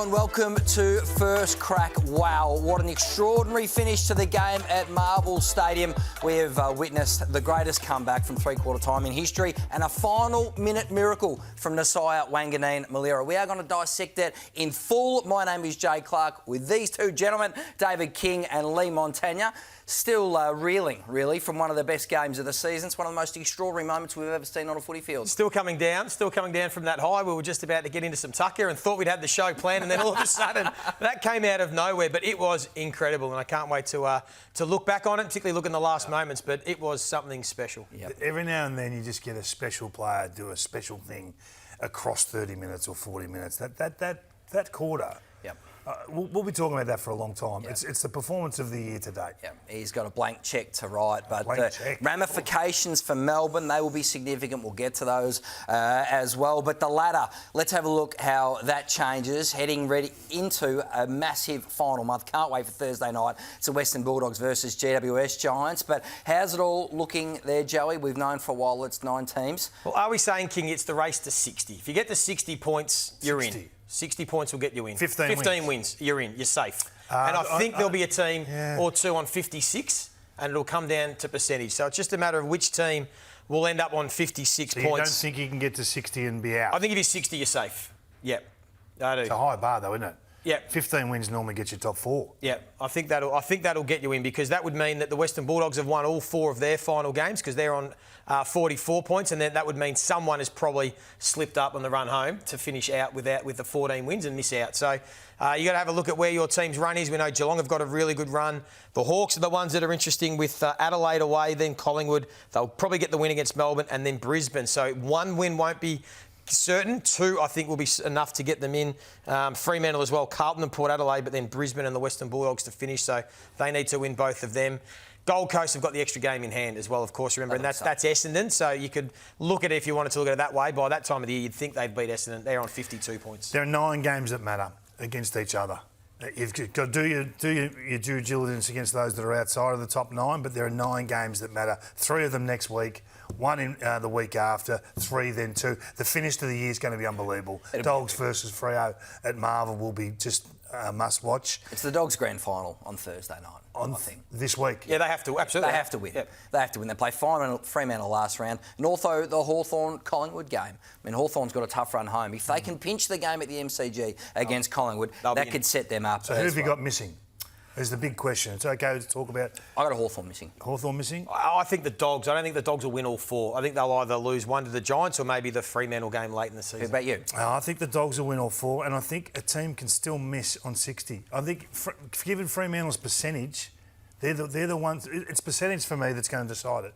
and welcome to First Crack. Wow, what an extraordinary finish to the game at Marvel Stadium. We have witnessed the greatest comeback from three-quarter time in history and a final minute miracle from Nasiah Wanganeen-Milera. We are going to dissect it in full. My name is Jay Clark with these two gentlemen, David King and Leigh Montagna. Still reeling, really, from one of the best games of the season. It's one of the most extraordinary moments we've ever seen on a footy field. Still coming down from that high. We were just about to get into some tucker and thought we'd had the show planned, and then all of a sudden that came out of nowhere. But it was incredible, and I can't wait to look back on it, particularly look in the last moments. But it was something special. Yep. Every now and then you just get a special player do a special thing across 30 minutes or 40 minutes. That quarter. Yep. We'll be talking about that for a long time. Yep. It's the performance of the year to date. Yeah, he's got a blank cheque to write, but check. Ramifications for Melbourne, they will be significant. We'll get to those as well. But the ladder, let's have a look how that changes, heading ready into a massive final month. Can't wait for Thursday night. It's the Western Bulldogs versus GWS Giants. But how's it all looking there, Joey? We've known for a while it's 9 teams. Well, are we saying, King, it's the race to 60? If you get to 60 points, you're in. 60 points will get you in. 15 wins, you're in, you're safe. And I think there'll be a team or two on 56, and it'll come down to percentage. So it's just a matter of which team will end up on 56 points. You don't think you can get to 60 and be out? I think if you're 60, you're safe. Yep, I do. It's a high bar, though, isn't it? Yeah, 15 wins normally gets you top 4. Yeah, I think that'll get you in, because that would mean that the Western Bulldogs have won all 4 of their final games, because they're on 44 points, and then that would mean someone has probably slipped up on the run home to finish out with the 14 wins and miss out. So you got to have a look at where your team's run is. We know Geelong have got a really good run. The Hawks are the ones that are interesting, with Adelaide away, then Collingwood. They'll probably get the win against Melbourne, and then Brisbane. So 1 win won't be certain. 2, I think, will be enough to get them in. Fremantle as well, Carlton and Port Adelaide, but then Brisbane and the Western Bulldogs to finish. So they need to win both of them. Gold Coast have got the extra game in hand as well, of course, remember, and that's Essendon. So you could look at it if you wanted to look at it that way. By that time of the year, you'd think they'd beat Essendon. They're on 52 points. There are 9 games that matter against each other. You've got to do your due diligence against those that are outside of the top 9, but there are 9 games that matter. 3 of them next week, 1 in the week after, 3 then 2. The finish to the year is going to be unbelievable. Dogs versus Freo at Marvel will be just must watch. It's the Dogs' grand final on Thursday night, I think. This week. Yeah, they have to, absolutely. They have to win. Yep. They have to win. They play Fremantle last round, and also the Hawthorn-Collingwood game. I mean, Hawthorn's got a tough run home. If they can pinch the game at the MCG against Collingwood, that could set them up. So who have you got missing? Is the big question. It's okay to talk about. I got a Hawthorn missing. Hawthorn missing? I think the Dogs. I don't think the Dogs will win all 4. I think they'll either lose 1 to the Giants or maybe the Fremantle game late in the season. Who about you? I think the Dogs will win all 4, and I think a team can still miss on 60. I think, given Fremantle's percentage, they're the ones. It's percentage for me that's going to decide it.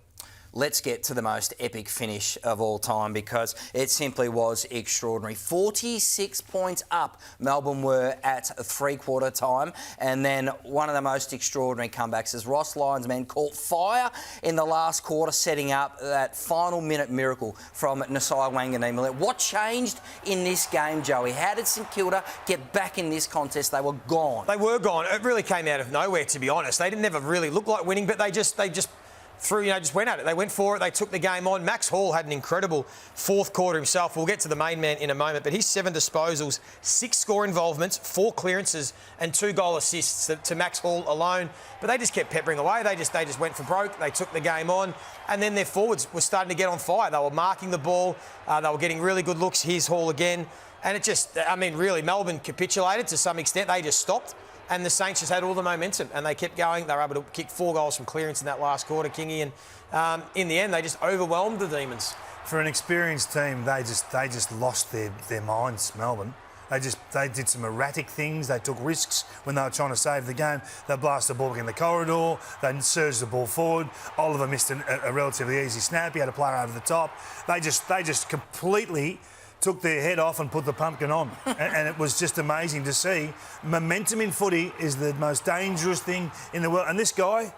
Let's get to the most epic finish of all time, because it simply was extraordinary. 46 points up Melbourne were at three-quarter time, and then one of the most extraordinary comebacks as Ross Lyon's men caught fire in the last quarter, setting up that final minute miracle from Nasiah Wanganeen-Milera. What changed in this game, Joey? How did St Kilda get back in this contest? They were gone. They were gone. It really came out of nowhere, to be honest. They didn't ever really look like winning, but they just just went at it. They went for it. They took the game on. Max Hall had an incredible 4th quarter himself. We'll get to the main man in a moment, but his 7 disposals, 6 score involvements, 4 clearances and 2 goal assists to Max Hall alone. But they just kept peppering away. They just went for broke. They took the game on, and then their forwards were starting to get on fire. They were marking the ball. They were getting really good looks. Here's Hall again. And it just, I mean, really, Melbourne capitulated to some extent. They just stopped. And the Saints just had all the momentum, and they kept going. They were able to kick 4 goals from clearance in that last quarter, Kingy, and in the end, they just overwhelmed the Demons. For an experienced team, they just lost their minds, Melbourne. They did some erratic things. They took risks when they were trying to save the game. They blasted the ball in the corridor. They surged the ball forward. Oliver missed a relatively easy snap. He had a player over the top. They just completely took their head off and put the pumpkin on. And it was just amazing to see. Momentum in footy is the most dangerous thing in the world. And this guy,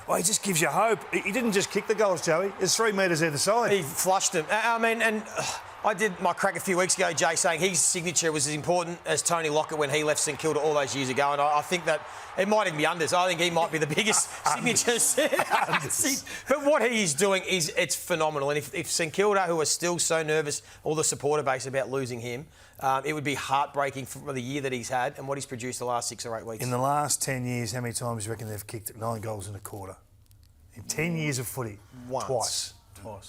well, he just gives you hope. He didn't just kick the goals, Joey. It's 3 metres either side. He flushed them. I mean, and I did my crack a few weeks ago, Jay, saying his signature was as important as Tony Lockett when he left St Kilda all those years ago, and I think that it might even be unders. I think he might be the biggest signatures. But what he is doing it's phenomenal. And if St Kilda, who are still so nervous, all the supporter base about losing him, it would be heartbreaking for the year that he's had and what he's produced the last 6 or 8 weeks. In the last 10 years, how many times do you reckon they've kicked 9 goals in a quarter? In 10 years of footy? Once.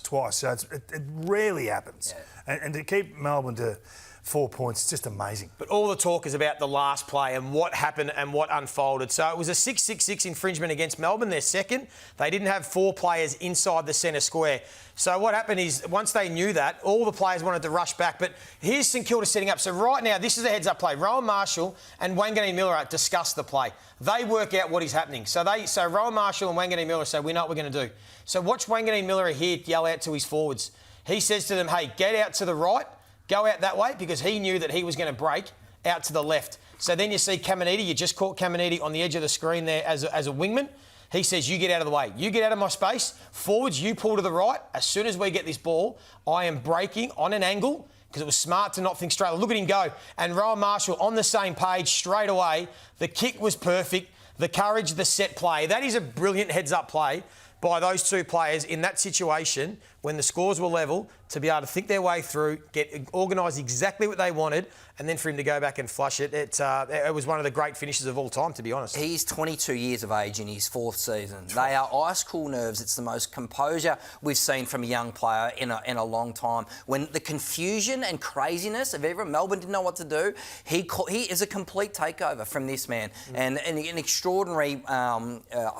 Twice. So it rarely happens. Yeah. And to keep Melbourne to 4 points, it's just amazing. But all the talk is about the last play and what happened and what unfolded. So it was a 6-6-6 infringement against Melbourne, their second. They didn't have 4 players inside the centre square. So what happened is, once they knew that, all the players wanted to rush back. But here's St Kilda setting up. So right now, this is a heads-up play. Rowan Marshall and Wanganeen-Milera discuss the play. They work out what is happening. So Rowan Marshall and Wanganeen-Milera say, we know what we're going to do. So watch Wanganeen-Milera here yell out to his forwards. He says to them, hey, get out to the right, go out that way, because he knew that he was going to break out to the left. So then you see Caminiti. You just caught Caminiti on the edge of the screen there as a wingman. He says, you get out of the way. You get out of my space. Forwards, you pull to the right. As soon as we get this ball, I am breaking on an angle, because it was smart to not think straight. Look at him go. And Rowan Marshall on the same page straight away. The kick was perfect. The courage, the set play. That is a brilliant heads-up play by those 2 players in that situation when the scores were level, to be able to think their way through, get organised exactly what they wanted, and then for him to go back and flush it. It was one of the great finishes of all time, to be honest. He's 22 years of age in his 4th season. They are ice-cool nerves. It's the most composure we've seen from a young player in a long time. When the confusion and craziness of everyone, Melbourne didn't know what to do, he is a complete takeover from this man. And an extraordinary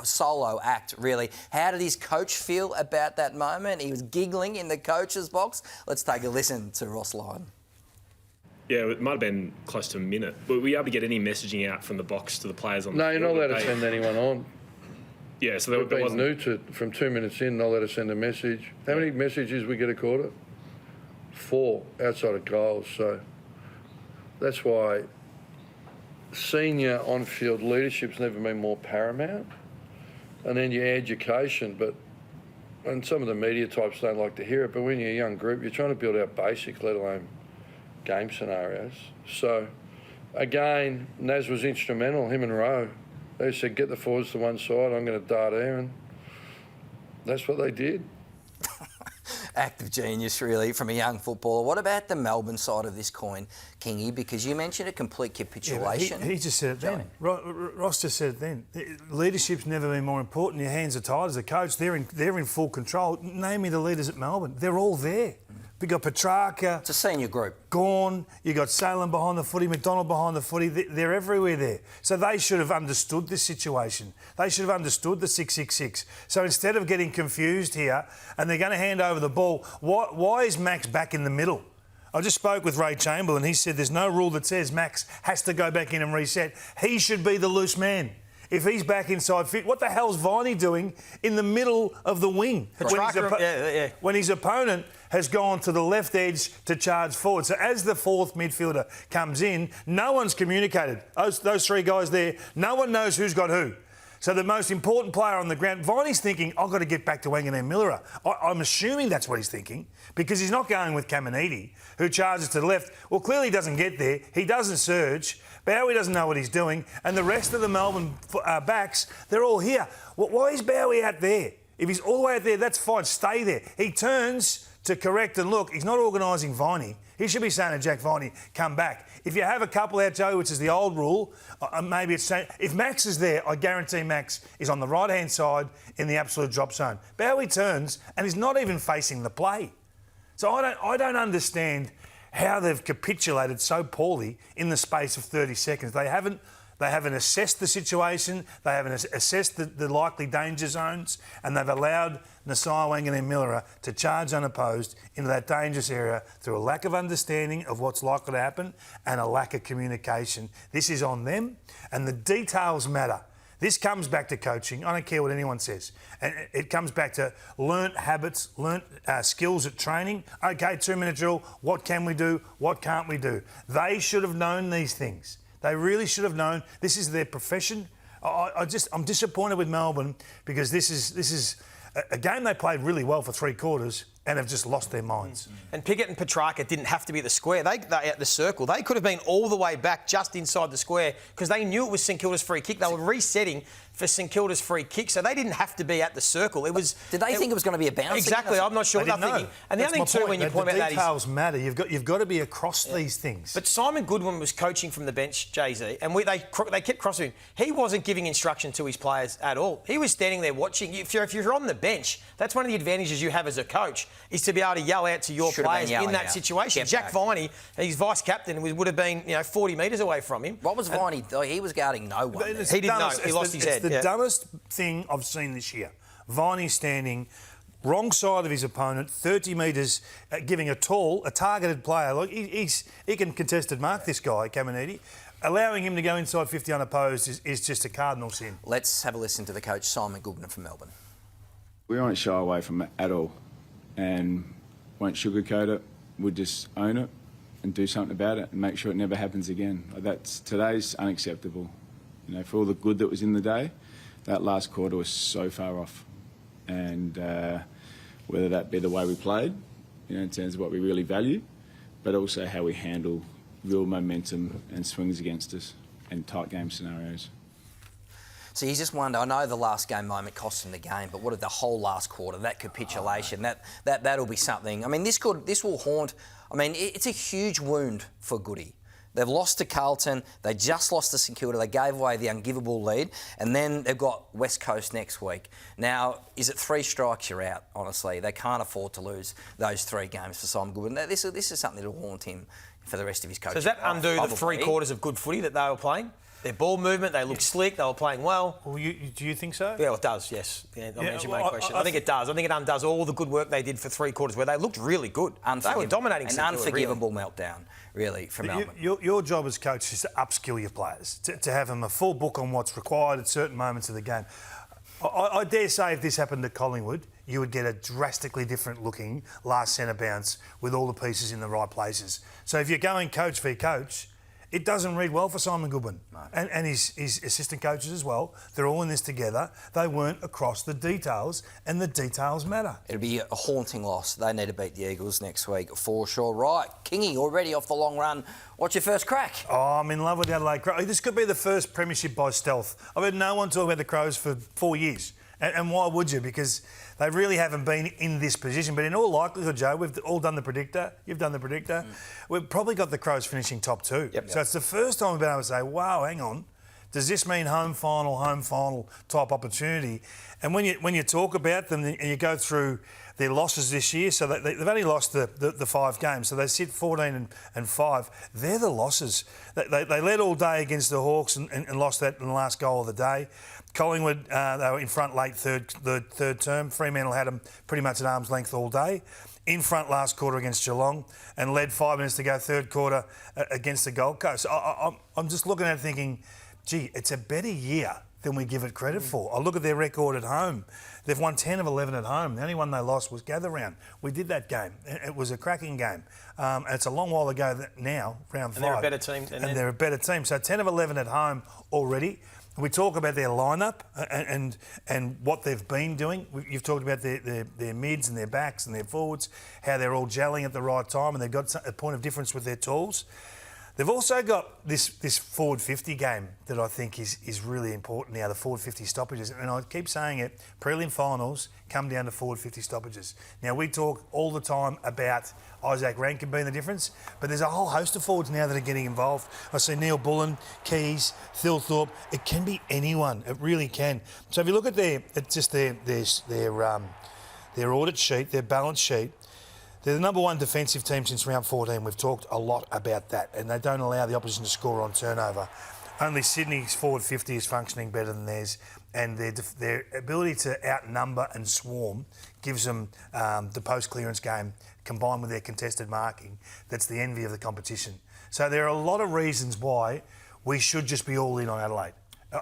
solo act, really. How did his coach feel about that moment? He was giggling in the coach's box. Let's take a listen to Ross Lyon. Yeah, it might have been close to a minute. Were we able to get any messaging out from the box to the players on the field? No, you're not allowed to send anyone on. Yeah, so there been wasn't... new to from 2 minutes in, not allowed to send a message. How many messages we get a quarter? 4 outside of goals. So that's why senior on-field leadership's never been more paramount. And then your education, and some of the media types don't like to hear it, but when you're a young group, you're trying to build out basics, let alone game scenarios. So, again, Naz was instrumental, him and Rowe. They said, get the forwards to one side, I'm going to dart there, and that's what they did. Act of genius, really, from a young footballer. What about the Melbourne side of this coin, Kingy? Because you mentioned a complete capitulation. Yeah, he just said it then. Ross just said it then. Leadership's never been more important. Your hands are tied as a coach. They're in full control. Name me the leaders at Melbourne. They're all there. We got Petrarca. It's a senior group. Gorn. You got Salem behind the footy, McDonald behind the footy. They're everywhere there. So they should have understood this situation. They should have understood the 6-6-6. So instead of getting confused here, and they're going to hand over the ball, why is Max back in the middle? I just spoke with Ray Chamberlain. He said there's no rule that says Max has to go back in and reset. He should be the loose man. If he's back inside fit, what the hell's Viney doing in the middle of the wing? When his opponent has gone to the left edge to charge forward. So as the 4th midfielder comes in, no one's communicated. Those 3 guys there, no one knows who's got who. So the most important player on the ground, Viney's thinking, I've got to get back to Wanganeen-Milera. I'm assuming that's what he's thinking, because he's not going with Caminiti, who charges to the left. Well, clearly he doesn't get there. He doesn't surge. Bowie doesn't know what he's doing. And the rest of the Melbourne backs, they're all here. Well, why is Bowie out there? If he's all the way out there, that's fine. Stay there. He turns to correct and look. He's not organising Viney. He should be saying to Jack Viney, come back. If you have a couple out, Joe, which is the old rule, maybe it's... If Max is there, I guarantee Max is on the right-hand side in the absolute drop zone. Bowie turns and he's not even facing the play. So I don't understand how they've capitulated so poorly in the space of 30 seconds. They haven't assessed the situation, they haven't assessed the likely danger zones, and they've allowed Nasiah Wanganeen-Milera to charge unopposed into that dangerous area through a lack of understanding of what's likely to happen and a lack of communication. This is on them, and the details matter. This comes back to coaching. I don't care what anyone says. And it comes back to learnt habits, learnt skills at training. OK, 2-minute drill. What can we do? What can't we do? They should have known these things. They really should have known. This is their profession. I'm disappointed with Melbourne because this is a game they played really well for 3 quarters, and have just lost their minds. And Pickett and Petrarca didn't have to be at the square. They at the circle. They could have been all the way back just inside the square because they knew it was St Kilda's free kick. They were resetting for St Kilda's free kick, so they didn't have to be at the circle. It was. Did they think it was going to be a bounce? Exactly. I'm not sure. They didn't know. And the other thing too, when you point about that, the details matter. You've got to be across these things. But Simon Goodwin was coaching from the bench, Jay-Z, and they kept crossing him. He wasn't giving instruction to his players at all. He was standing there watching. If you're on the bench, that's one of the advantages you have as a coach, is to be able to yell out to your players in that situation. Jack Viney, his vice captain, would have been 40 metres away from him. What was Viney? He was guarding no one. He didn't know. He lost his head. It's the dumbest thing I've seen this year. Viney standing wrong side of his opponent, 30 metres, giving a targeted player. Like he can contested mark this guy, Caminiti. Allowing him to go inside 50 unopposed is just a cardinal sin. Let's have a listen to the coach, Simon Goodwin from Melbourne. We won't shy away from it at all and won't sugarcoat it. We'll just own it and do something about it and make sure it never happens again. Today's unacceptable. For all the good that was in the day, that last quarter was so far off. And whether that be the way we played, in terms of what we really value, but also how we handle real momentum and swings against us in tight game scenarios. So you just wonder, I know the last game moment cost him the game, but what of the whole last quarter, that capitulation, that'll be something. I mean, this will haunt, it's a huge wound for Goody. They've lost to Carlton, they just lost to St Kilda, they gave away the ungivable lead, and then they've got West Coast next week. Now, is it 3 strikes, you're out, honestly. They can't afford to lose those 3 games for Simon Goodwin. This is something that'll haunt him for the rest of his coaching. So does that undo the 3 quarters of good footy that they were playing? Their ball movement, they looked slick, they were playing well. Well, do you think so? Yeah, it does, yes. Answer my question. I think it does. I think it undoes all the good work they did for 3 quarters where they looked really good. They were dominating. An unforgivable meltdown, really, from Melbourne. Your job as coach is to upskill your players, to have them a full book on what's required at certain moments of the game. I dare say if this happened at Collingwood, you would get a drastically different looking last centre bounce with all the pieces in the right places. So if you're going coach for coach, it doesn't read well for Simon Goodwin. No. And his assistant coaches as well. They're all in this together. They weren't across the details, and the details matter. It'll be a haunting loss. They need to beat the Eagles next week for sure. Right, Kingy, already off the long run. What's your first crack? Oh, I'm in love with the Adelaide Crows. This could be the first premiership by stealth. I've heard no one talk about the Crows for 4 years. And why would you? Because they really haven't been in this position. But in all likelihood, Joe, we've all done the predictor. You've done the predictor. We've probably got the Crows finishing top 2. Yep. So it's the first time we've been able to say, wow, hang on. Does this mean home final type opportunity? And when you talk about them and you go through their losses this year, so they've only lost the 5 games, so they sit 14 and 5. They're the losses. They led all day against the Hawks and lost that in the last goal of the day. Collingwood, they were in front late third term. Fremantle had them pretty much at arm's length all day. In front last quarter against Geelong and led 5 minutes to go third quarter against the Gold Coast. I'm just looking at it thinking, gee, it's a better year than we give it credit for. I look at their record at home. They've won 10 of 11 at home. The only one they lost was Gather Round. We did that game. It was a cracking game. And it's a long while ago now, round 5. And they're a better team. And they're a better team. So 10 of 11 at home already. We talk about their lineup and what they've been doing. You've talked about their mids and their backs and their forwards, how they're all gelling at the right time and they've got a point of difference with their tools. They've also got this forward 50 game that I think is really important now, the forward 50 stoppages. And I keep saying it, prelim finals come down to forward 50 stoppages. Now, we talk all the time about Isaac Rankin being the difference, but there's a whole host of forwards now that are getting involved. I see Neil Bullen, Keys, Thilthorpe. It can be anyone. It really can. So if you look at their audit sheet, their balance sheet, they're the number 1 defensive team since round 14. We've talked a lot about that, and they don't allow the opposition to score on turnover. Only Sydney's forward 50 is functioning better than theirs, and their ability to outnumber and swarm gives them the post-clearance game combined with their contested marking. That's the envy of the competition. So there are a lot of reasons why we should just be all in on Adelaide.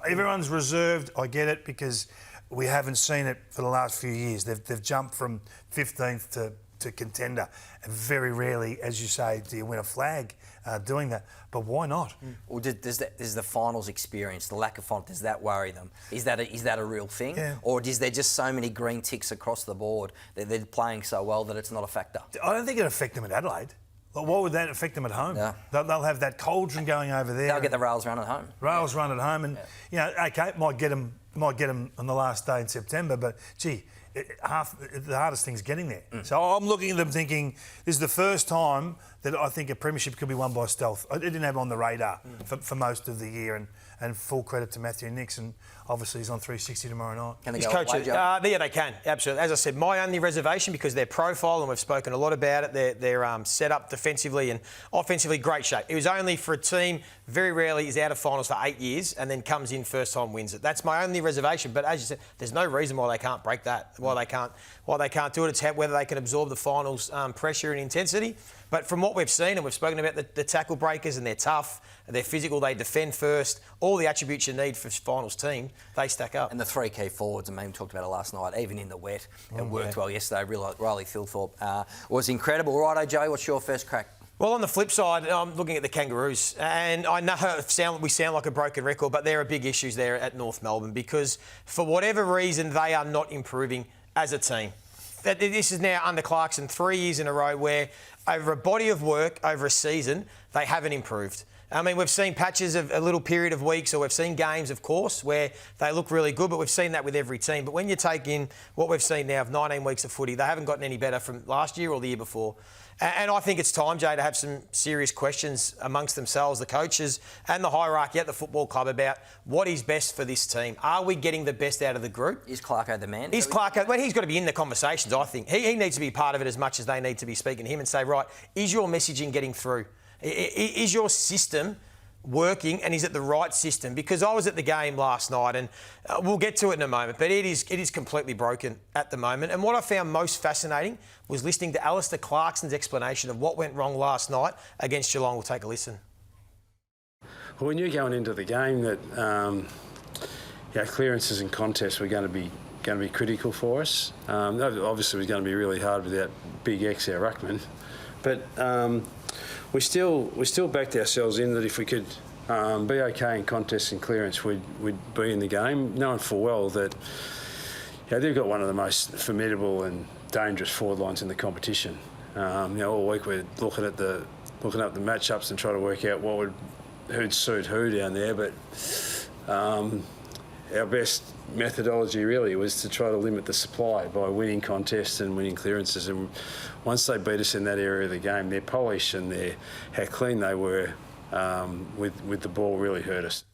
Everyone's reserved, I get it, because we haven't seen it for the last few years. They've jumped from 15th to to contender. And very rarely, as you say, do you win a flag doing that. But why not? Or does the finals experience, the lack of finals, does that worry them? Is that a real thing? Yeah. Or is there just so many green ticks across the board that they're playing so well that it's not a factor? I don't think it'll affect them at Adelaide. Like, why would that affect them at home? Yeah. They'll have that cauldron going over there. They'll get the rails run at home. Rails run at home, and you know, okay, might get them on the last day in September, but gee, the hardest thing's getting there. So I'm looking at them thinking this is the first time that I think a premiership could be won by stealth. I didn't have it on the radar for most of the year, and full credit to Matthew Nixon. Obviously, he's on 360 tomorrow night. Can they His go coach, away, Joe? yeah, they can, absolutely. As I said, my only reservation, because their profile, and we've spoken a lot about it, they're set up defensively and offensively, great shape. It was only for a team, very rarely is out of finals for 8 years and then comes in first time, wins it. That's my only reservation. But as you said, there's no reason why they can't break that, why they can't do it. It's whether they can absorb the finals pressure and intensity. But from what we've seen, and we've spoken about the tackle breakers, and they're tough, they're physical, they defend first, all the attributes you need for finals team, they stack up. And the three key forwards, and we talked about it last night, even in the wet, it worked well yesterday. Riley Thilthorpe was incredible. Righto, Joe, what's your first crack? Well, on the flip side, I'm looking at the Kangaroos, and I know we sound like a broken record, but there are big issues there at North Melbourne because for whatever reason, they are not improving as a team. This is now under Clarkson 3 years in a row where over a body of work, over a season, they haven't improved. I mean, we've seen patches of a little period of weeks, or we've seen games, of course, where they look really good, but we've seen that with every team. But when you take in what we've seen now of 19 weeks of footy, they haven't gotten any better from last year or the year before. And I think it's time, Jay, to have some serious questions amongst themselves, the coaches and the hierarchy at the football club about what is best for this team. Are we getting the best out of the group? Is Clarko the man? Is Clarko? Well, he's got to be in the conversations, I think. He needs to be part of it as much as they need to be speaking to him and say, right, is your messaging getting through? Is your system working, and is it the right system? Because I was at the game last night, and we'll get to it in a moment, but it is completely broken at the moment. And what I found most fascinating was listening to Alistair Clarkson's explanation of what went wrong last night against Geelong. We'll take a listen. Well, we knew going into the game that clearances and contests were going to be critical for us. Obviously, it was going to be really hard without Big X, our ruckman, but we still backed ourselves in that if we could be okay in contests and clearance, we'd be in the game, knowing full well that they've got one of the most formidable and dangerous forward lines in the competition. All week we're looking up the matchups and trying to work out who'd suit who down there, but our best methodology really was to try to limit the supply by winning contests and winning clearances. And once they beat us in that area of the game, their polish and how clean they were with the ball really hurt us.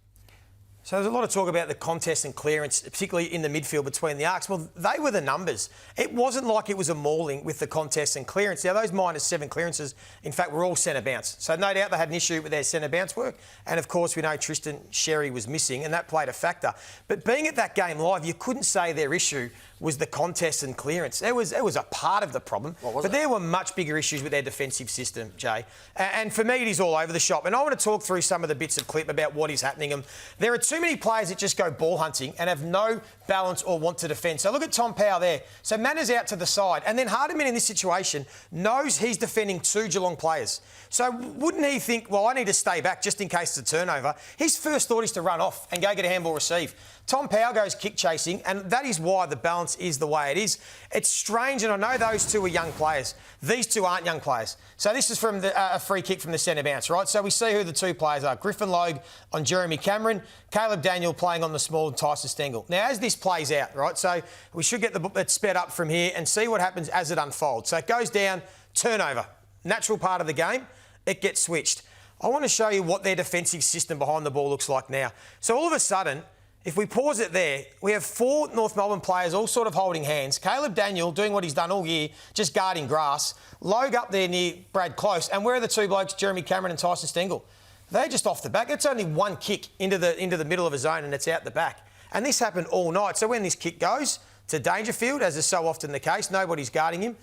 So there's a lot of talk about the contest and clearance, particularly in the midfield between the arcs. Well, they were the numbers. It wasn't like it was a mauling with the contest and clearance. Now, those -7 clearances, in fact, were all centre bounce. So no doubt they had an issue with their centre bounce work. And, of course, we know Tristan Sherry was missing, and that played a factor. But being at that game live, you couldn't say their issue was the contest and clearance. It was a part of the problem. But there were much bigger issues with their defensive system, Jay. And for me, it is all over the shop. And I want to talk through some of the bits of clip about what is happening. There are too many players that just go ball hunting and have no balance or want to defend. So look at Tom Powell there. So Manners out to the side. And then Hardiman in this situation knows he's defending 2 Geelong players. So wouldn't he think, well, I need to stay back just in case it's a turnover? His first thought is to run off and go get a handball receive. Tom Powell goes kick chasing, and that is why the balance is the way it is. It's strange, and I know those two are young players. These two aren't young players. So this is from a free kick from the centre bounce, right? So we see who the two players are. Griffin Logue on Jeremy Cameron, Caleb Daniel playing on the small Tyson Stengel. Now, as this plays out, right, so we should get it sped up from here and see what happens as it unfolds. So it goes down, turnover. Natural part of the game, it gets switched. I want to show you what their defensive system behind the ball looks like now. So all of a sudden, if we pause it there, we have 4 North Melbourne players all sort of holding hands. Caleb Daniel doing what he's done all year, just guarding grass. Logue up there near Brad Close. And where are the two blokes, Jeremy Cameron and Tyson Stengel? They're just off the back. It's only one kick into the middle of a zone and it's out the back. And this happened all night. So when this kick goes to Dangerfield, as is so often the case, nobody's guarding him.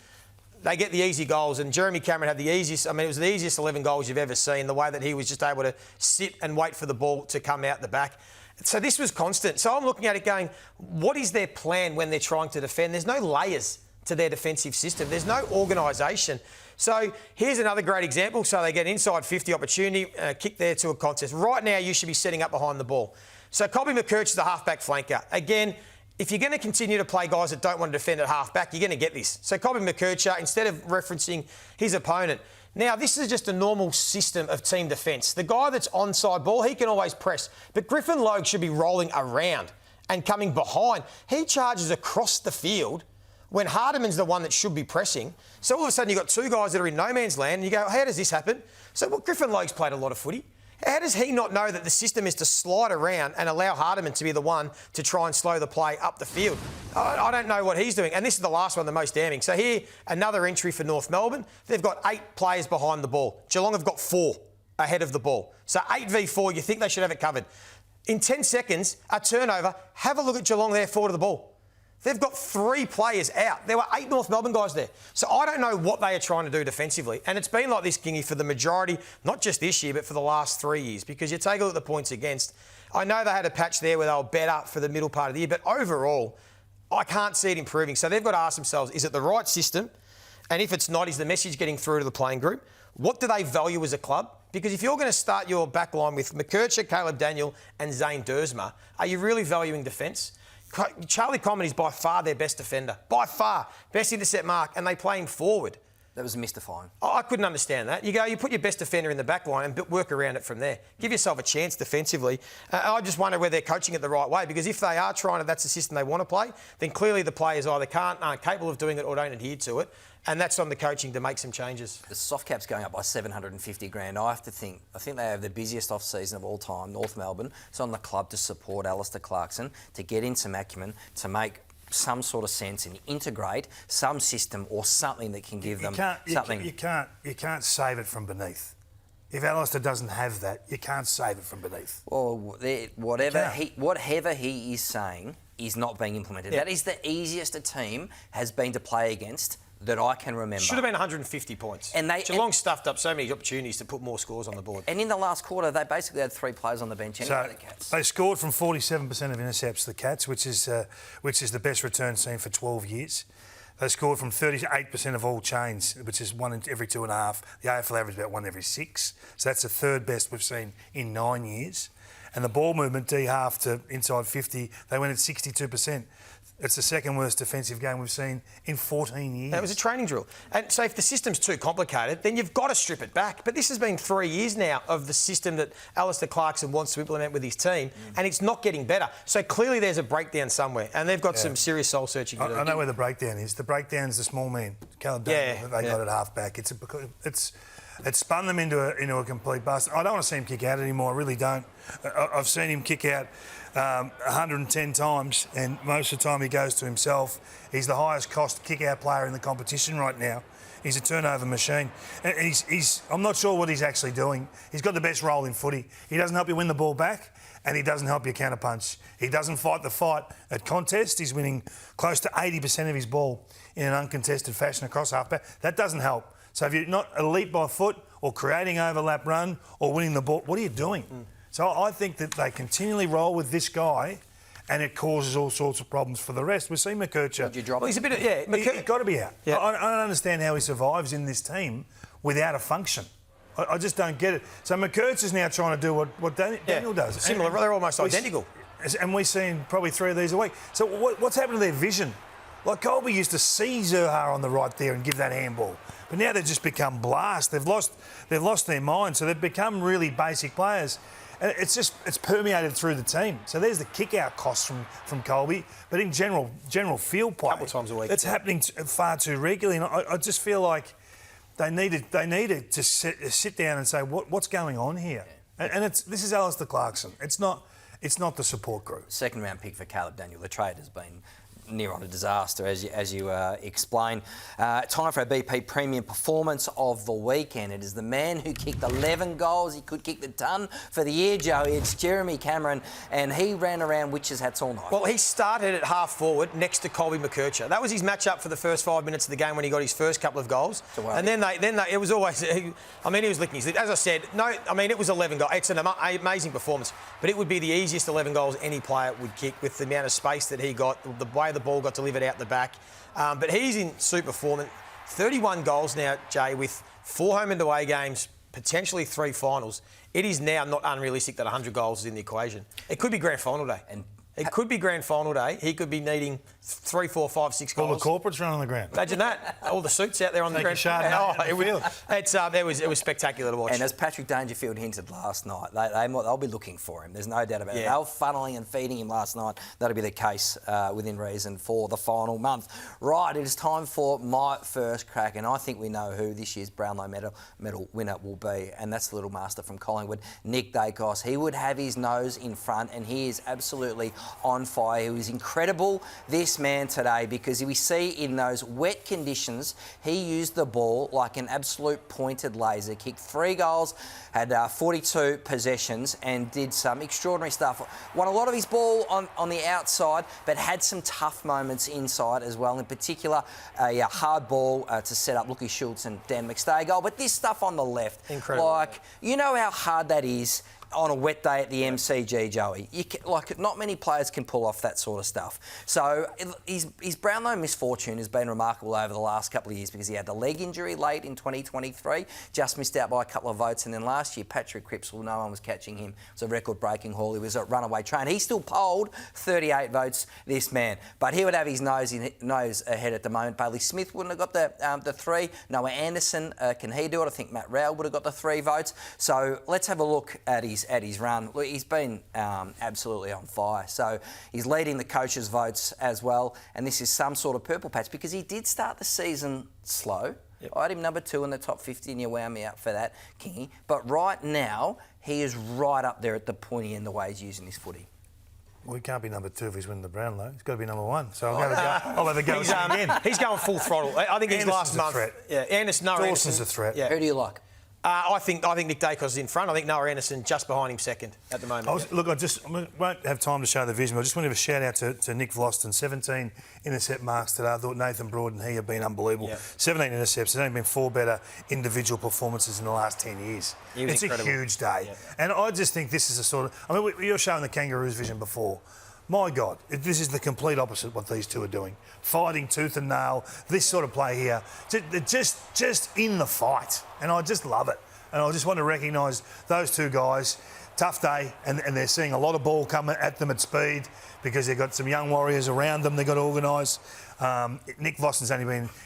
They get the easy goals, and Jeremy Cameron had the easiest, it was the easiest 11 goals you've ever seen, the way that he was just able to sit and wait for the ball to come out the back. So this was constant. So I'm looking at it going, what is their plan when they're trying to defend? There's no layers. to their defensive system. There's no organisation. So here's another great example. So they get inside 50 opportunity, kick there to a contest. Right now, you should be setting up behind the ball. So Colby McKerch is the halfback flanker. Again, if you're going to continue to play guys that don't want to defend at halfback, you're going to get this. So Colby McKerch, instead of referencing his opponent, now this is just a normal system of team defence. The guy that's onside ball, he can always press. But Griffin Logue should be rolling around and coming behind. He charges across the field when Hardiman's the one that should be pressing. So all of a sudden you've got two guys that are in no man's land and you go, how does this happen? So Griffin Logue's played a lot of footy. How does he not know that the system is to slide around and allow Hardiman to be the one to try and slow the play up the field? I don't know what he's doing. And this is the last one, the most damning. So here, another entry for North Melbourne. They've got 8 players behind the ball. Geelong have got 4 ahead of the ball. So 8v4, you think they should have it covered. In 10 seconds, a turnover. Have a look at Geelong there, forward of the ball. They've got 3 players out. There were 8 North Melbourne guys there. So I don't know what they are trying to do defensively. And it's been like this, Kingy, for the majority, not just this year, but for the last 3 years. Because you take a look at the points against. I know they had a patch there where they were better for the middle part of the year, but overall, I can't see it improving. So they've got to ask themselves, is it the right system? And if it's not, is the message getting through to the playing group? What do they value as a club? Because if you're going to start your back line with McKercher, Caleb Daniel and Zane Dersma, are you really valuing defence? Charlie Common is by far their best defender. By far. Best intercept mark, and they play him forward. That was mystifying. I couldn't understand that. You put your best defender in the back line and work around it from there. Give yourself a chance defensively. I just wonder whether they're coaching it the right way, because if they are trying to, that's the system they want to play, then clearly the players either aren't capable of doing it or don't adhere to it. And that's on the coaching to make some changes. The soft cap's going up by 750 grand. I think they have the busiest off-season of all time, North Melbourne. It's on the club to support Alistair Clarkson, to get in some acumen, to make some sort of sense and integrate some system or something that can give them something. You can't save it from beneath. If Alistair doesn't have that, you can't save it from beneath. Well, whatever he is saying is not being implemented. Yeah. That is the easiest a team has been to play against that I can remember. Should have been 150 points. And Geelong stuffed up so many opportunities to put more scores on the board. And in the last quarter, they basically had 3 players on the bench anyway, so the Cats. They scored from 47% of intercepts, the Cats, which is the best return seen for 12 years. They scored from 38% of all chains, which is 1 in every 2.5. The AFL average about 1 every 6. So that's the third best we've seen in 9 years. And the ball movement, D half to inside 50, they went at 62%. It's the second worst defensive game we've seen in 14 years. It was a training drill. And so if the system's too complicated, then you've got to strip it back. But this has been 3 years now of the system that Alistair Clarkson wants to implement with his team, and it's not getting better. So clearly there's a breakdown somewhere, and they've got some serious soul-searching to do. I know where the breakdown is. The breakdown's the small man, Caleb Daniel, that they got at half-back. It's spun them into a complete bust. I don't want to see him kick out anymore. I really don't. I've seen him kick out 110 times, and most of the time he goes to himself. He's the highest cost kick-out player in the competition right now. He's a turnover machine. And I'm not sure what he's actually doing. He's got the best role in footy. He doesn't help you win the ball back, and he doesn't help you counterpunch. He doesn't fight the fight at contest. He's winning close to 80% of his ball in an uncontested fashion across halfback. That doesn't help. So if you're not elite by foot or creating overlap run or winning the ball, what are you doing? So I think that they continually roll with this guy, and it causes all sorts of problems for the rest. We've seen McKercher. Did you drop he's a bit of, He's got to be out. Yeah. I don't understand how he survives in this team without a function. I just don't get it. So McKercher's now trying to do what Daniel does. Similar, they're almost identical. And we've seen probably 3 of these a week. So what's happened to their vision? Like Colby used to see Zurhaar on the right there and give that handball. But now they've just become blast. They've lost their mind. So they've become really basic players. And it's permeated through the team. So there's the kick-out costs from Colby. But in general field play, a couple of times a week, it's happening far too regularly. And I just feel like they needed to sit down and say what's going on here. And this is Alistair Clarkson. It's not the support group. Second round pick for Caleb Daniel. The trade has been near on a disaster, as you explain. Time for our BP Premium Performance of the Weekend. It is the man who kicked 11 goals. He could kick the ton for the year, Joey. It's Jeremy Cameron, and he ran around witches' hats all night. Well, he started at half forward next to Colby McKercher. That was his matchup for the first 5 minutes of the game when he got his first couple of goals. And then it was always, he was licking his lips. As I said, it was 11 goals. It's an amazing performance, but it would be the easiest 11 goals any player would kick with the amount of space that he got, the way the the ball got delivered out the back. But he's in super form. 31 goals now, Jay, with 4 home and away games, potentially 3 finals. It is now not unrealistic that 100 goals is in the equation. It could be grand final day. It could be grand final day. He could be needing 3, 4, 5, 6 goals. All the corporates running on the ground. Imagine that. All the suits out there on the ground. It was spectacular to watch. And as Patrick Dangerfield hinted last night, they'll be looking for him. There's no doubt about it. They were funneling and feeding him last night. That'll be the case within reason for the final month. Right, it is time for my first crack, and I think we know who this year's Brownlow medal winner will be, and that's the little master from Collingwood, Nick Daicos. He would have his nose in front, and he is absolutely on fire. He was incredible, this man, today, because we see in those wet conditions, he used the ball like an absolute pointed laser. Kicked 3 goals, had 42 possessions, and did some extraordinary stuff. Won a lot of his ball on the outside, but had some tough moments inside as well. In particular, a hard ball to set up Lukey Schultz and Dan McStay goal. But this stuff on the left, incredible. Like, you know how hard that is on a wet day at the MCG, Joey. Not many players can pull off that sort of stuff. So his Brownlow misfortune has been remarkable over the last couple of years because he had the leg injury late in 2023, just missed out by a couple of votes, and then last year Patrick Cripps, no one was catching him. It was a record-breaking haul. He was a runaway train. He still polled 38 votes, this man, but he would have his nose ahead at the moment. Bailey Smith wouldn't have got the 3. Noah Anderson, can he do it? I think Matt Rowell would have got the 3 votes. So let's have a look at his run. Look, he's been absolutely on fire. So he's leading the coaches' votes as well, and this is some sort of purple patch because he did start the season slow. Yep. I had him number 2 in the top 50, and you wound me out for that, Kingy. But right now, he is right up there at the pointy end the way he's using his footy. Well, he can't be number 2 if he's winning the Brownlow. He's got to be number 1. So I'll have a go again. He's going full throttle. I think his last month. Threat. Yeah, Dawson's a threat. Yeah. Who do you like? I think Nick Daicos is in front. I think Noah Anderson just behind him second at the moment. I won't have time to show the vision, but I just want to give a shout out to Nick Vlosten. 17 intercept marks today. I thought Nathan Broad and he have been unbelievable. Yep. 17 intercepts. There's only been 4 better individual performances in the last 10 years. It's incredible. A huge day. Yep. And I just think this is a sort of... I mean, you're showing the Kangaroos vision before. My God, this is the complete opposite of what these two are doing. Fighting tooth and nail, this sort of play here. Just in the fight. And I just love it. And I just want to recognise those 2 guys. Tough day, and they're seeing a lot of ball coming at them at speed because they've got some young warriors around them they've got to organise. Nick Vlosten's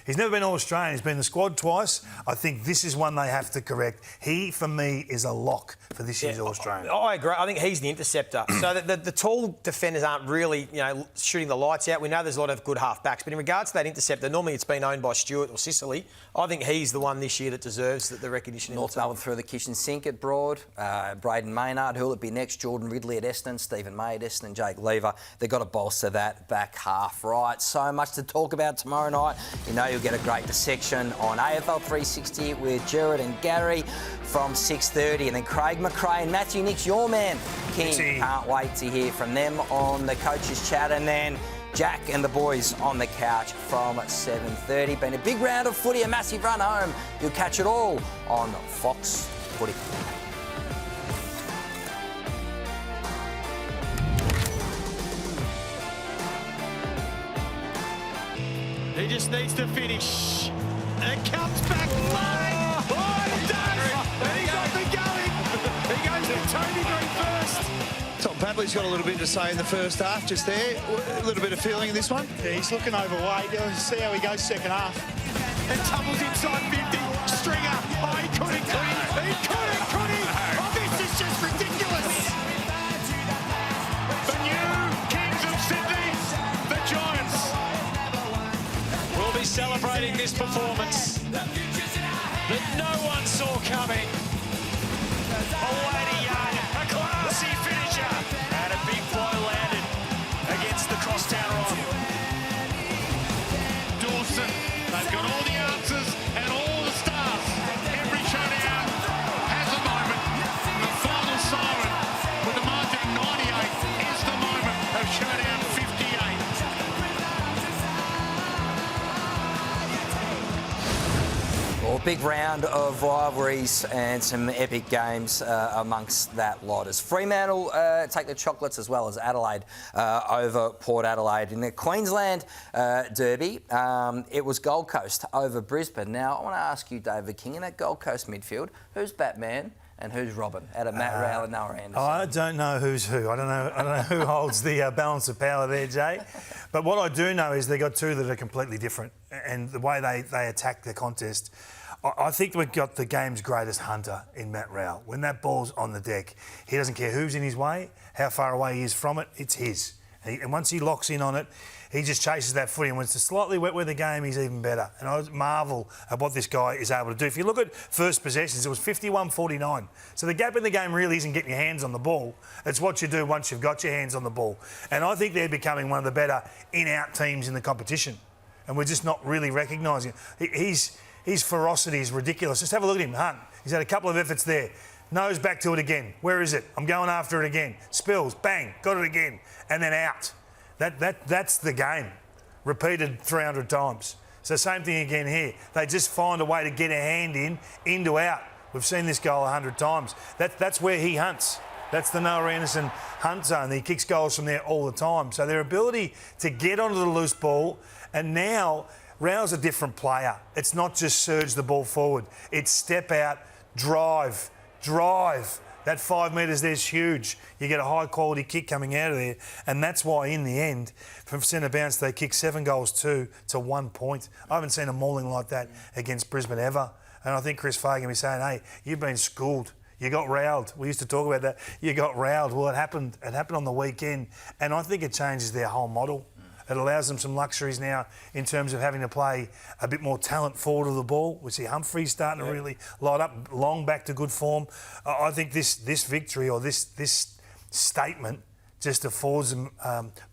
he's never been All-Australian, he's been in the squad twice. I think this is one they have to correct. He, for me, is a lock for this year's All-Australian. I agree. I think he's the interceptor. So the tall defenders aren't really, shooting the lights out. We know there's a lot of good half-backs, but in regards to that interceptor, normally it's been owned by Stewart or Sicily. I think he's the one this year that deserves the recognition. North Melbourne through the kitchen sink at Broad. Braden Maynard, who'll it be next? Jordan Ridley at Essendon, Stephen May at Essendon, Jake Lever. They've got to bolster that back half, right? So much to talk about tomorrow night. You'll get a great dissection on AFL 360 with Jared and Gary from 6:30, and then Craig McRae and Matthew Nix, your man, King. Can't wait to hear from them on the coaches' chat, and then Jack and the boys on the couch from 7:30. Been a big round of footy, a massive run home. You'll catch it all on Fox Footy. He just needs to finish. And it comes back late. Oh, he does! And he's off and going. He goes to Tony Green first. Tom Papley's got a little bit to say in the first half, just there. A little bit of feeling in this one. Yeah, he's looking overweight. Let's see how he goes second half. And tumbles inside 50. Stringer. Oh, he couldn't. He couldn't. Oh, this is just ridiculous. The new Kings of Sydney, the Giants, will be celebrating this performance that no one saw coming. A weighty yard, a classy finisher, and a big blow landed against the crosstown rod. Dawson, they've got all the answers and all the stars. Every showdown has a moment. The final siren with the margin 98 is the moment of showdown 58. Well, big round of rivalries and some epic games amongst that lot. As Fremantle take the chocolates as well as Adelaide over Port Adelaide. In the Queensland derby, it was Gold Coast over Brisbane. Now, I want to ask you, David King, in that Gold Coast midfield, who's Batman and who's Robin out of Matt Rowell and Noah Anderson? I don't know who's who. I don't know who holds the balance of power there, Jay. But what I do know is they got two that are completely different, and the way they attack the contest. I think we've got the game's greatest hunter in Matt Rowell. When that ball's on the deck, he doesn't care who's in his way, how far away he is from it, it's his. And once he locks in on it, he just chases that footy. And when it's a slightly wet weather game, he's even better. And I marvel at what this guy is able to do. If you look at first possessions, it was 51-49. So the gap in the game really isn't getting your hands on the ball. It's what you do once you've got your hands on the ball. And I think they're becoming one of the better in-out teams in the competition. And we're just not really recognising it. His ferocity is ridiculous. Just have a look at him, Hunt. He's had a couple of efforts there. Nose back to it again. Where is it? I'm going after it again. Spills, bang, got it again. And then out. That's the game. Repeated 300 times. So same thing again here. They just find a way to get a hand in to out. We've seen this goal 100 times. That's where he hunts. That's the Noah Anderson hunt zone. He kicks goals from there all the time. So their ability to get onto the loose ball, and now Rowell's a different player. It's not just surge the ball forward. It's step out, drive. That 5 metres there's huge. You get a high quality kick coming out of there. And that's why in the end, from centre bounce, they kick 7 goals to 1 point. I haven't seen a mauling like that against Brisbane ever. And I think Chris Fagan be saying, hey, you've been schooled. You got rowled. We used to talk about that. You got rowled. Well, it happened on the weekend. And I think it changes their whole model. It allows them some luxuries now in terms of having to play a bit more talent forward of the ball. We see Humphreys starting to really light up, Long back to good form. I think this victory or this statement just affords them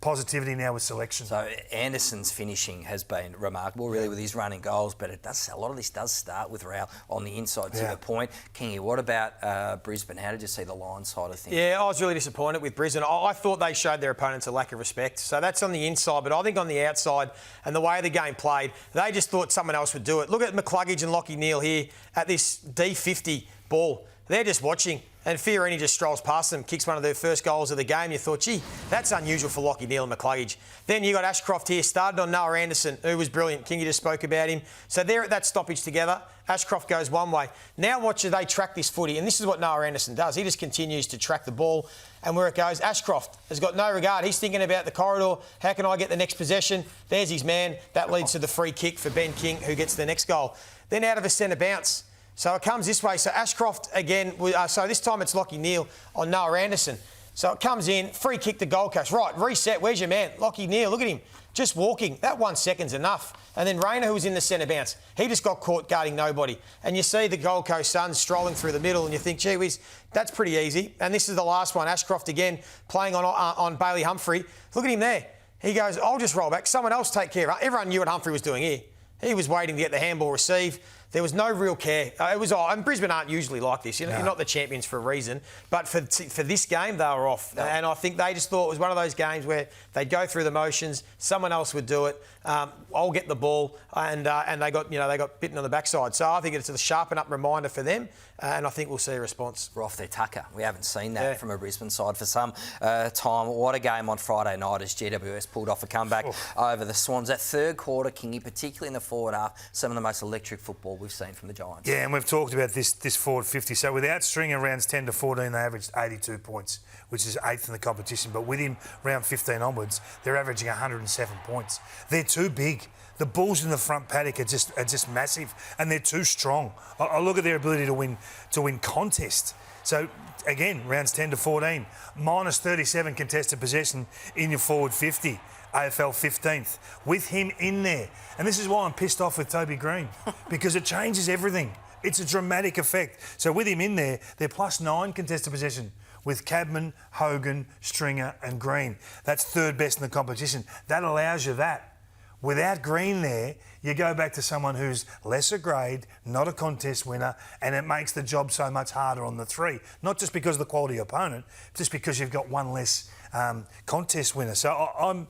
positivity now with selection. So Anderson's finishing has been remarkable, really, with his running goals, but a lot of this does start with Rowell on the inside, to the point. Kingy, what about Brisbane? How did you see the line side of things? Yeah, I was really disappointed with Brisbane. I thought they showed their opponents a lack of respect. So that's on the inside, but I think on the outside and the way the game played, they just thought someone else would do it. Look at McCluggage and Lachie Neale here at this D50 ball. They're just watching, and Fiorini just strolls past them, kicks one of their first goals of the game. You thought, gee, that's unusual for Lachie Neale and McCluggage. Then you got Ashcroft here, started on Noah Anderson, who was brilliant. Kingy just spoke about him. So they're at that stoppage together. Ashcroft goes one way. Now watch they track this footy, and this is what Noah Anderson does. He just continues to track the ball, and where it goes, Ashcroft has got no regard. He's thinking about the corridor. How can I get the next possession? There's his man. That leads to the free kick for Ben King, who gets the next goal. Then out of a centre bounce. So it comes this way. So Ashcroft again. So this time it's Lachie Neale on Noah Anderson. So it comes in, free kick to Gold Coast. Right, reset. Where's your man? Lachie Neale, look at him. Just walking. That 1 second's enough. And then Rayner, who was in the centre bounce, he just got caught guarding nobody. And you see the Gold Coast Suns strolling through the middle, and you think, gee whiz, that's pretty easy. And this is the last one. Ashcroft again playing on Bailey Humphrey. Look at him there. He goes, I'll just roll back. Someone else take care of it. Everyone knew what Humphrey was doing here. He was waiting to get the handball received. There was no real care. And Brisbane aren't usually like this. You're not the champions for a reason. But for this game, they were off. No. And I think they just thought it was one of those games where they'd go through the motions, someone else would do it. I'll get the ball, and they got bitten on the backside. So I think it's a sharpen up reminder for them, and I think we'll see a response. We're off their tucker. We haven't seen that from a Brisbane side for some time. What a game on Friday night as GWS pulled off a comeback over the Swans. That third quarter, Kingy, particularly in the forward half, some of the most electric football we've seen from the Giants. Yeah, and we've talked about this forward 50. So without Stringer rounds 10 to 14, they averaged 82 points, which is 8th in the competition. But with him round 15 onwards, they're averaging 107 points. They're too big. The Bulls in the front paddock are just massive, and they're too strong. I look at their ability to win contest. So again, rounds 10 to 14, minus 37 contested possession in your forward 50. AFL 15th, with him in there. And this is why I'm pissed off with Toby Green, because it changes everything. It's a dramatic effect. So with him in there, they're plus 9 contested possession with Cadman, Hogan, Stringer and Green. That's third best in the competition. That allows you that. Without Green there, you go back to someone who's lesser grade, not a contest winner, and it makes the job so much harder on the three. Not just because of the quality of opponent, just because you've got one less contest winner. So I'm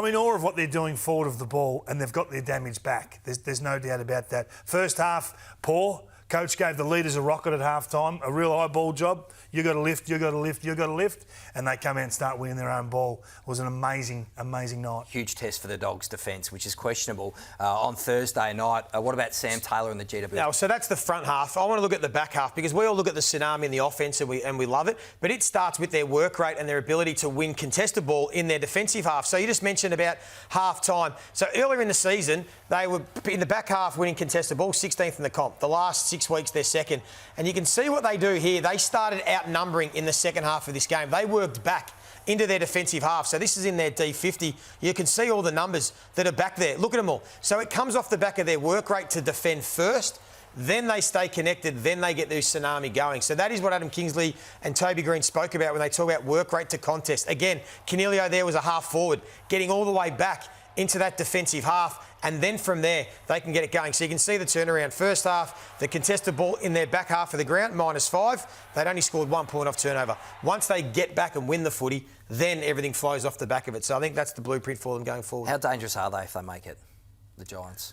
in awe of what they're doing forward of the ball, and they've got their damage back. There's no doubt about that. First half, poor. Coach gave the leaders a rocket at half-time, a real eyeball job. You got to lift, you got to lift, you got to lift. And they come out and start winning their own ball. It was an amazing, amazing night. Huge test for the Dogs' defence, which is questionable on Thursday night. What about Sam Taylor and the GWS? Now, so that's the front half. I want to look at the back half because we all look at the tsunami in the offence and we love it. But it starts with their work rate and their ability to win contested ball in their defensive half. So you just mentioned about half-time. So earlier in the season, they were in the back half winning contested ball, 16th in the comp. The last 6 weeks, they're second. And you can see what they do here. They started outnumbering in the second half of this game. They worked back into their defensive half. So this is in their D50. You can see all the numbers that are back there. Look at them all. So it comes off the back of their work rate to defend first. Then they stay connected. Then they get their tsunami going. So that is what Adam Kingsley and Toby Green spoke about when they talk about work rate to contest. Again, Canelio there was a half forward, getting all the way back into that defensive half. And then from there, they can get it going. So you can see the turnaround. First half, the contested ball in their back half of the ground, -5. They'd only scored 1 point off turnover. Once they get back and win the footy, then everything flows off the back of it. So I think that's the blueprint for them going forward. How dangerous are they if they make it, the Giants?